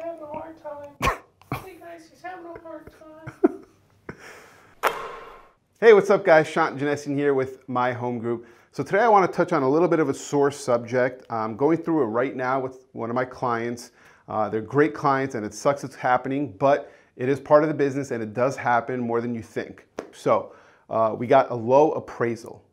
having a hard time. Hey guys, he's having a hard time. Hey, what's up guys? Shant Janessian here with My Home Group. So today I want to touch on a little bit of a sore subject. I'm going through it right now with one of my clients. They're great clients and it sucks it's happening, but it is part of the business and it does happen more than you think. So we got a low appraisal.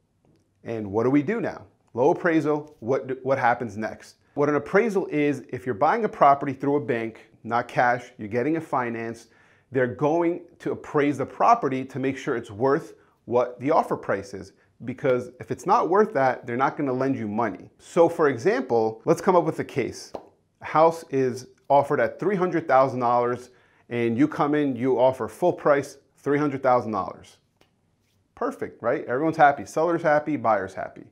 And what do we do now? Low appraisal, what happens next? What an appraisal is, if you're buying a property through a bank, not cash, you're getting it financed, they're going to appraise the property to make sure it's worth what the offer price is. Because if it's not worth that, they're not gonna lend you money. So for example, let's come up with a case. A house is offered at $300,000 and you come in, you offer full price, $300,000. Perfect, right? Everyone's happy. Seller's happy, buyer's happy.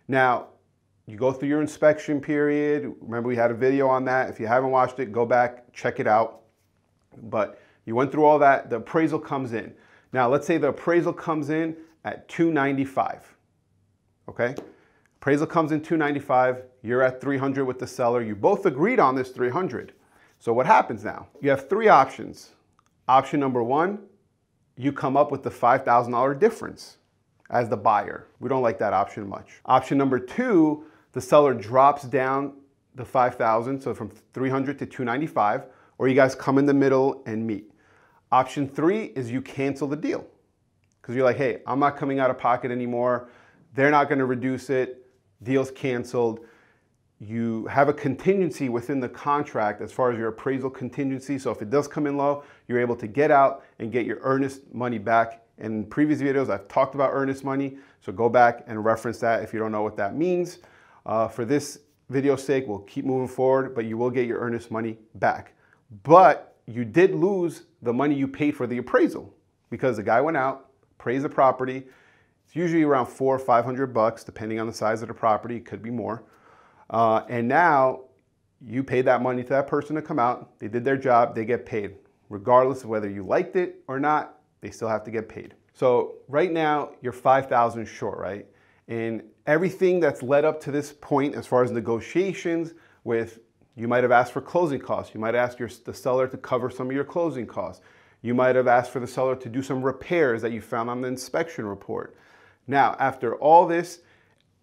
Now, you go through your inspection period. Remember, we had a video on that. If you haven't watched it, go back, check it out. But you went through all that, the appraisal comes in. Now, let's say the appraisal comes in at $295, okay? Appraisal comes in $295, you're at $300 with the seller. You both agreed on this $300. So what happens now? You have three options. Option number one, you come up with the $5,000 difference as the buyer. We don't like that option much. Option number two, the seller drops down the $5,000, so from $300 to $295, or you guys come in the middle and meet. Option three is you cancel the deal. Because you're like, hey, I'm not coming out of pocket anymore. They're not gonna reduce it. Deal's canceled. You have a contingency within the contract as far as your appraisal contingency. So if it does come in low, you're able to get out and get your earnest money back. And in previous videos, I've talked about earnest money. So go back and reference that if you don't know what that means. For this video's sake, we'll keep moving forward, but you will get your earnest money back. But you did lose the money you paid for the appraisal because the guy went out, appraised the property. It's usually around $400 or $500, depending on the size of the property. It could be more. And now you paid that money to that person to come out. They did their job, they get paid. Regardless of whether you liked it or not, they still have to get paid. So right now you're $5,000 short, right? And everything that's led up to this point as far as negotiations with, you might have asked for closing costs. You might ask the seller to cover some of your closing costs. You might have asked for the seller to do some repairs that you found on the inspection report. Now, after all this,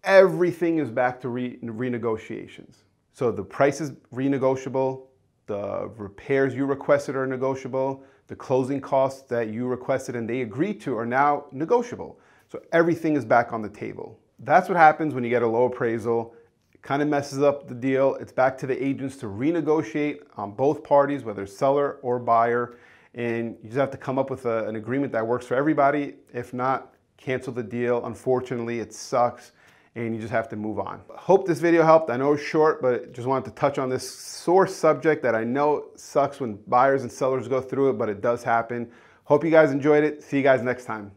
everything is back to renegotiations. So the price is renegotiable, the repairs you requested are negotiable, the closing costs that you requested and they agreed to are now negotiable. So everything is back on the table. That's what happens when you get a low appraisal. It kind of messes up the deal. It's back to the agents to renegotiate on both parties, whether seller or buyer. And you just have to come up with an agreement that works for everybody. If not, cancel the deal. Unfortunately, it sucks. And you just have to move on. Hope this video helped. I know it's short, but just wanted to touch on this sore subject that I know sucks when buyers and sellers go through it, but it does happen. Hope you guys enjoyed it. See you guys next time.